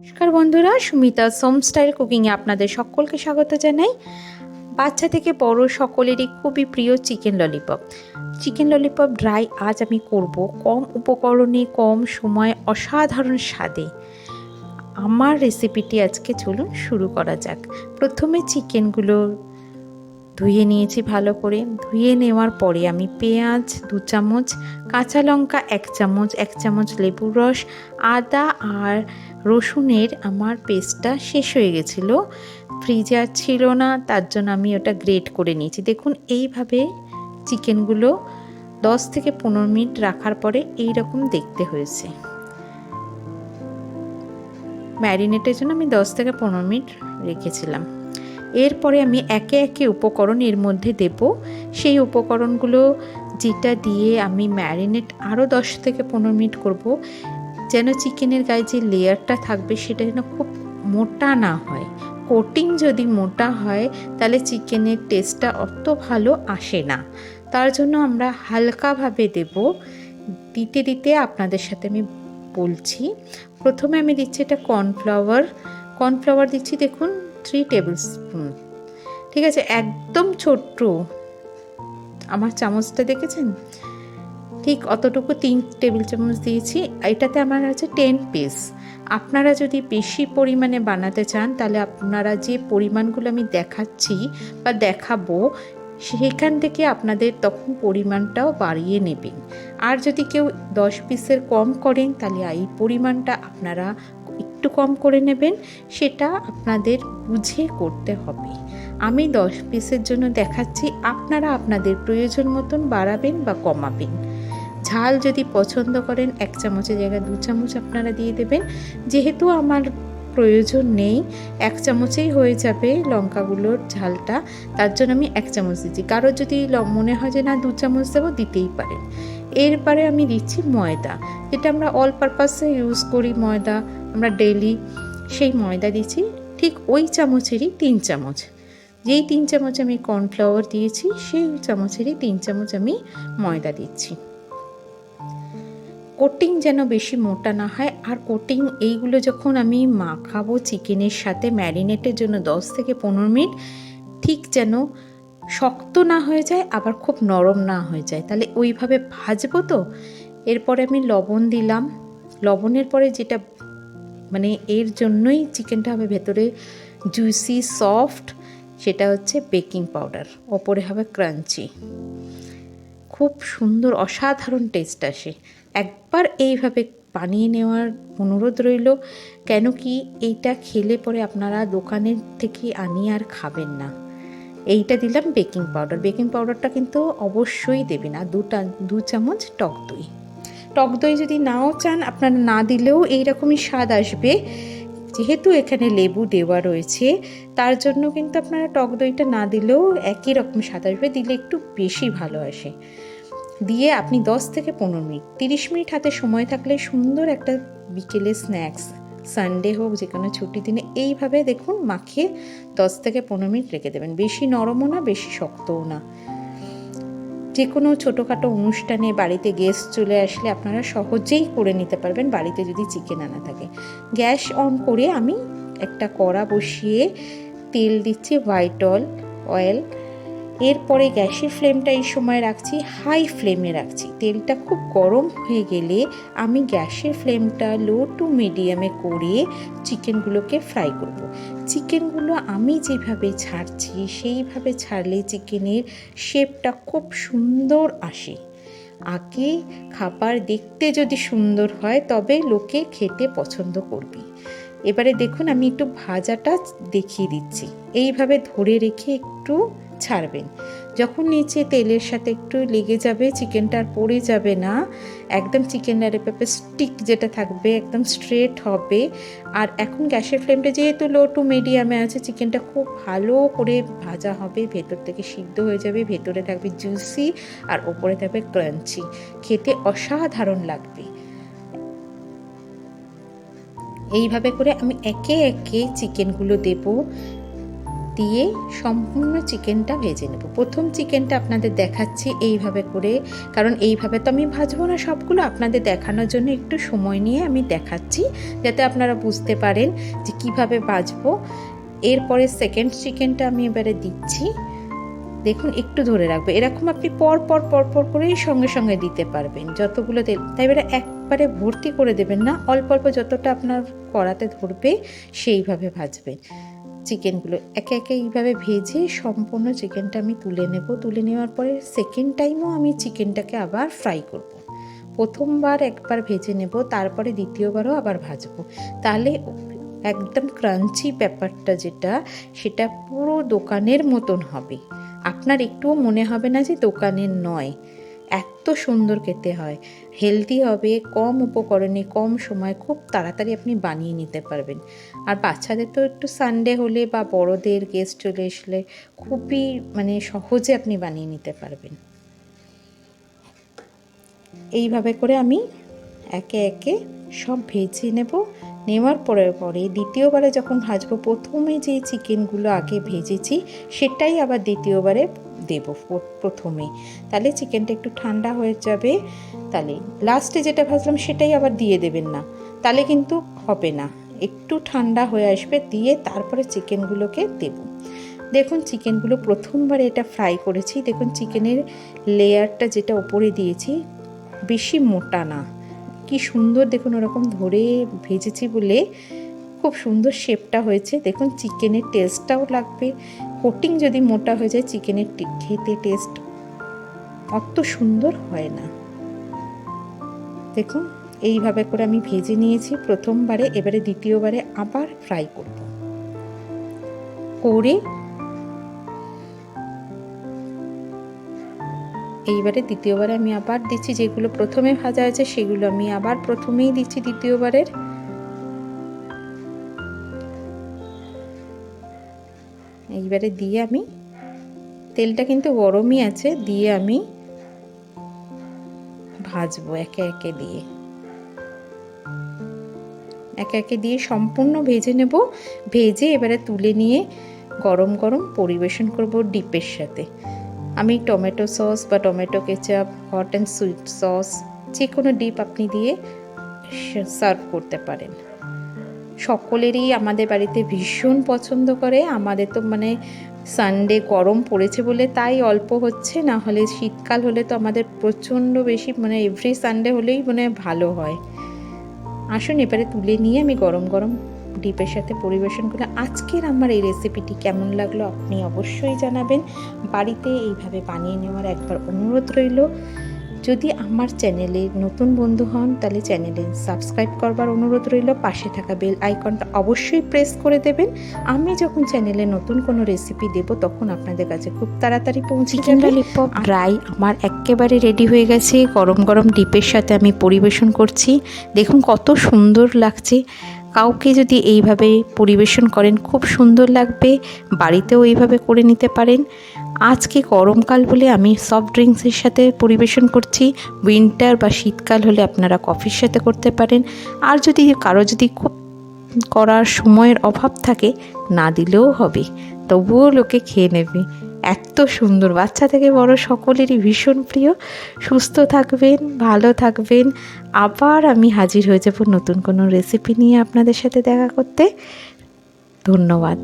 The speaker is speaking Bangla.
নমস্কার বন্ধুরা, সুমিতা হোম স্টাইল কুকিংয়ে আপনাদের সকলকে স্বাগত জানাই। বাচ্চা থেকে বড় সকলেরই খুবই প্রিয় চিকেন ললিপপ ড্রাই আজ আমি করব কম উপকরণে কম সময় অসাধারণ স্বাদে। আমার রেসিপিটি আজকে চলুন শুরু করা যাক। প্রথমে চিকেনগুলো ধুয়ে নিয়েছি ভালো করে। ধুয়ে নেওয়ার পরে আমি পেঁয়াজ 2 চামচ, কাঁচা লঙ্কা 1 চামচ লেবুর রস, আদা আর রসুনের আমার পেস্টটা শেষ হয়ে গেছিলো, ফ্রিজে আর ছিল না, তার জন্য আমি ওটা গ্রেট করে নিয়েছি। দেখুন এইভাবে চিকেনগুলো 10 থেকে 15 মিনিট রাখার পরে এই রকম দেখতে হয়েছে। ম্যারিনেটের জন্য আমি 10 থেকে 15 মিনিট রেখেছিলাম। এরপরে আমি একে একে উপকরণ এর মধ্যে দেব। সেই উপকরণগুলো যেটা দিয়ে আমি ম্যারিনেট আরও 10 থেকে 15 মিনিট করব, যেন চিকেনের গায়ে যে লেয়ারটা থাকবে সেটা যেন খুব মোটা না হয়। কোটিং যদি মোটা হয় তাহলে চিকেনের টেস্টটা অত ভালো আসে না। তার জন্য আমরা হালকাভাবে দেব। দিতে দিতে আপনাদের সাথে আমি বলছি। প্রথমে আমি দিচ্ছি এটা কর্নফ্লাওয়ার দিচ্ছি, দেখুন 3 টেবিল স্পুন। ঠিক আছে, একদম ছোট্ট, আমার চামচটা দেখেছেন ঠিক অতটুকু 3 টেবিল চামচ দিয়েছি। এটাতে আমার আছে 10 পিস। আপনারা যদি বেশি পরিমাণে বানাতে চান তাহলে আপনারা যে পরিমাণগুলো আমি দেখাচ্ছি বা দেখাবো সেখান থেকে আপনাদের তখন পরিমাণটাও বাড়িয়ে নেবেন। আর যদি কেউ 10 পিসের কম করেন তাহলে এই পরিমাণটা আপনারা একটু কম করে নেবেন, সেটা আপনাদের বুঝে করতে হবে। আমি 10 পিসের জন্য দেখাচ্ছি, আপনারা আপনাদের প্রয়োজন মতন বাড়াবেন বা কমাবেন। ঝাল যদি পছন্দ করেন 1 চামচের জায়গায় 2 চামচ আপনারা দিয়ে দেবেন। যেহেতু আমার প্রয়োজন নেই, 1 চামচেই হয়ে যাবে লঙ্কাগুলোর ঝালটা, তার জন্য আমি 1 চামচ দিচ্ছি। কারো যদি মনে হয় যে না 2 চামচ দেবো, দিতেই পারেন। এরপরে আমি দিচ্ছি ময়দা, যেটা আমরা অল পারপাসে ইউজ করি, ময়দা আমরা ডেইলি, সেই ময়দা দিচ্ছি ঠিক ওই চামচেরই 3 চামচ। যেই 3 চামচ আমি কর্নফ্লাওয়ার দিয়েছি সেই চামচেরই 3 চামচ আমি ময়দা দিচ্ছি। কোটিং যেন বেশি মোটা না হয়। আর কোটিং এইগুলো যখন আমি মাখাবো চিকেনের সাথে ম্যারিনেটের জন্য 10 থেকে 15 মিনিট, ঠিক যেন শক্ত না হয়ে যায় আবার খুব নরম না হয়ে যায়, তাহলে ওইভাবে ভাজবো তো। এরপরে আমি লবণ দিলাম। লবণের পরে যেটা মানে এর জন্যই চিকেনটা হবে ভেতরে জুসি সফট, সেটা হচ্ছে বেকিং পাউডার, ওপরে হবে ক্রাঞ্চি, খুব সুন্দর অসাধারণ টেস্ট আসে। একবার এইভাবে বানিয়ে নেওয়ার অনুরোধ রইল, কেন কি এইটা খেলে পরে আপনারা দোকানের থেকে আনিয়ে আর খাবেন না। এইটা দিলাম বেকিং পাউডারটা কিন্তু অবশ্যই দেবেন। আর 2 চামচ টক দই যদি নাও চান আপনারা না দিলেও এইরকমই স্বাদ আসবে। যেহেতু এখানে লেবু দেওয়া রয়েছে তার জন্য কিন্তু আপনারা টক দইটা না দিলেও একই রকম স্বাদ আসবে, দিলে একটু বেশি ভালো আসে। দিয়ে আপনি 10 থেকে 15 মিনিট, 30 মিনিট হাতে সময় থাকলে সুন্দর একটা বিকেলে স্ন্যাক্স, সানডে হোক যে কোনো ছুটির দিনে এইভাবে দেখুন মাখিয়ে 10 থেকে 15 মিনিট রেখে দেবেন। বেশি নরমও না বেশি শক্তও না। যে কোনো ছোটোখাটো অনুষ্ঠানে বাড়িতে গেস্ট চলে আসলে আপনারা সহজেই করে নিতে পারবেন, বাড়িতে যদি চিকেন আনা থাকে। গ্যাস অন করে আমি একটা কড়া বসিয়ে তেল দিচ্ছি, হোয়াইট অয়েল। এরপরে গ্যাসের ফ্লেমটা এই সময় রাখছি হাই ফ্লেমে রাখছি। তেলটা খুব গরম হয়ে গেলে আমি গ্যাসের ফ্লেমটা লো টু মিডিয়ামে করে চিকেনগুলোকে ফ্রাই করব। চিকেনগুলো আমি যেভাবে ছাড়ছি সেইভাবে ছাড়লে চিকেনের শেপটা খুব সুন্দর আসে। আগে খাবার দেখতে যদি সুন্দর হয় তবে লোকে খেতে পছন্দ করবে। এবারে দেখুন আমি একটু ভাজাটা দেখিয়ে দিচ্ছি। এইভাবে ধরে রেখে একটু ছাড়বেন। যখন নিচে তেলের সাথে একটু লেগে যাবে, চিকেনটা আর পড়ে যাবে না, একদম চিকেন ললিপপের স্টিক যেটা থাকবে একদম স্ট্রেট হবে। আর এখন গ্যাসের ফ্লেমটা যেহেতু লো টু মিডিয়ামে আছে, চিকেনটা খুব ভালো করে ভাজা হবে, ভেতর থেকে সিদ্ধ হয়ে যাবে, ভেতরে থাকবে জুসি আর ওপরে থাকবে ক্রাঞ্চি, খেতে অসাধারণ লাগবে। এইভাবে করে আমি একে একে চিকেনগুলো দেব। দিয়ে সম্পূর্ণ চিকেনটা ভেজে নেব। প্রথম চিকেনটা আপনাদের দেখাচ্ছি এইভাবে করে, কারণ এইভাবে তো আমি ভাজবো না সবগুলো, আপনাদের দেখানোর জন্য একটু সময় নিয়ে আমি দেখাচ্ছি যাতে আপনারা বুঝতে পারেন যে কিভাবে ভাজবো। এরপরে সেকেন্ড চিকেনটা আমি এবারে দিচ্ছি। দেখুন একটু ধরে রাখবে, এরকম আপনি পর পর করে সঙ্গে সঙ্গে দিতে পারবেন যতগুলো তেল। তাই এবারে একবারে ভর্তি করে দেবেন না, অল্প অল্প যতটা আপনার কড়াতে ধরবে সেইভাবে ভাজবেন চিকেনগুলো। একে একে এইভাবে ভেজে সম্পূর্ণ চিকেনটা আমি তুলে নেব। তুলে নেওয়ার পরে সেকেন্ড টাইমও আমি চিকেনটাকে আবার ফ্রাই করব। প্রথমবার একবার ভেজে নেব, তারপরে দ্বিতীয়বারও আবার ভাজবো। তাহলে একদম ক্রাঞ্চি ব্যাপারটা যেটা, সেটা পুরো দোকানের মতন হবে। আপনার একটুও মনে হবে না যে দোকানের নয়, এত সুন্দর খেতে হয়, হেলদি হবে, কম উপকরণে কম সময় খুব তাড়াতাড়ি আপনি বানিয়ে নিতে পারবেন। আর বাচ্চাদের তো একটু সানডে হলে বা বড়দের গেস্ট চলে আসলে খুবই সহজে আপনি বানিয়ে নিতে পারবেন। এইভাবে করে আমি একে একে সব ভেজে নেওয়ার পরে দ্বিতীয়বারে যখন ভাজবো, প্রথমে যে চিকেনগুলো আগে ভেজেছি সেটাই আবার দ্বিতীয়বারে দেব প্রথমে। তাহলে চিকেনটা একটু ঠান্ডা হয়ে যাবে, তাহলে লাস্টে যেটা ভাজলাম সেটাই আবার দিয়ে দেবেন না, তাহলে কিন্তু হবে না। একটু ঠান্ডা হয়ে আসবে, দিয়ে তারপরে চিকেনগুলোকে দেব। দেখুন চিকেনগুলো প্রথমবার এটা ফ্রাই করেছি, দেখুন চিকেনের লেয়ারটা যেটা ওপরে দিয়েছি বেশি মোটা না, কি সুন্দর দেখুন ওরকম ধরে ভেজেছি বলে খুব সুন্দর শেপটা হয়েছে। দেখুন চিকেনের টেস্টটাও লাগবে, কোটিং যদি মোটা হয়ে যায় চিকেনের খেতে টেস্ট অত সুন্দর হয় না। দেখুন এইভাবে করে আমি ভেজে নিয়েছি প্রথমবারে, এবারে দ্বিতীয়বারে আবার ফ্রাই করব। করে এইবারে দ্বিতীয়বারে আমি আবার দিচ্ছি, যেগুলো প্রথমে ভাজা হয়েছে সেগুলো আমি আবার প্রথমেই দিচ্ছি দ্বিতীয়বারের। এইবারে দিয়ে আমি, তেলটা কিন্তু গরমই আছে, দিয়ে আমি ভাজবো একে একে দিয়ে সম্পূর্ণ ভেজে নেব। ভেজে এবারে তুলে নিয়ে গরম গরম পরিবেশন করব ডিপের সাথে। আমি টমেটো সস বা tomato ketchup, hot and sweet sauce, যে কোনো ডিপ আপনি দিয়ে সার্ভ করতে পারেন। সকলেরই আমাদের বাড়িতে ভীষণ পছন্দ করে। আমাদের তো সানডে গরম পড়েছে বলে তাই অল্প হচ্ছে, না হলে শীতকাল হলে তো আমাদের প্রচণ্ড বেশি, এভরি সানডে হলেই ভালো হয়। আসুন এবারে তুলে নিয়ে আমি গরম গরম ডিপের সাথে পরিবেশন করে। আজকের আমার এই রেসিপিটি কেমন লাগলো আপনি অবশ্যই জানাবেন। বাড়িতে এইভাবে বানিয়ে নেওয়ার একবার অনুরোধ রইল। যদি আমার চ্যানেলে নতুন বন্ধু হন তাহলে চ্যানেলে সাবস্ক্রাইব করবার অনুরোধ রইল। পাশে থাকা বেল আইকনটা অবশ্যই প্রেস করে দেবেন। আমি যখন চ্যানেলে নতুন কোনো রেসিপি দেব তখন আপনাদের কাছে খুব তাড়াতাড়ি পৌঁছে যাবে। ললিপপ ড্রাই আমার একেবারে রেডি হয়ে গেছে। গরম গরম ডিপের সাথে আমি পরিবেশন করছি। দেখুন কত সুন্দর লাগছে। কাউকে যদি এইভাবে পরিবেশন করেন খুব সুন্দর লাগবে। বাড়িতেও এইভাবে করে নিতে পারেন। আজকে গরমকাল বলে আমি সফট ড্রিঙ্কসের সাথে পরিবেশন করছি। উইন্টার বা শীতকাল হলে আপনারা কফির সাথে করতে পারেন। আর যদি কারো খুব করার সময়ের অভাব থাকে, না দিলেও হবে, তবুও লোকে খেয়ে নেবে। এত সুন্দর, বাচ্চা থেকে বড় সকলেরই ভীষণ প্রিয়। সুস্থ থাকবেন, ভালো থাকবেন। আবার আমি হাজির হয়ে যাব নতুন কোনো রেসিপি নিয়ে আপনাদের সাথে দেখা করতে। ধন্যবাদ।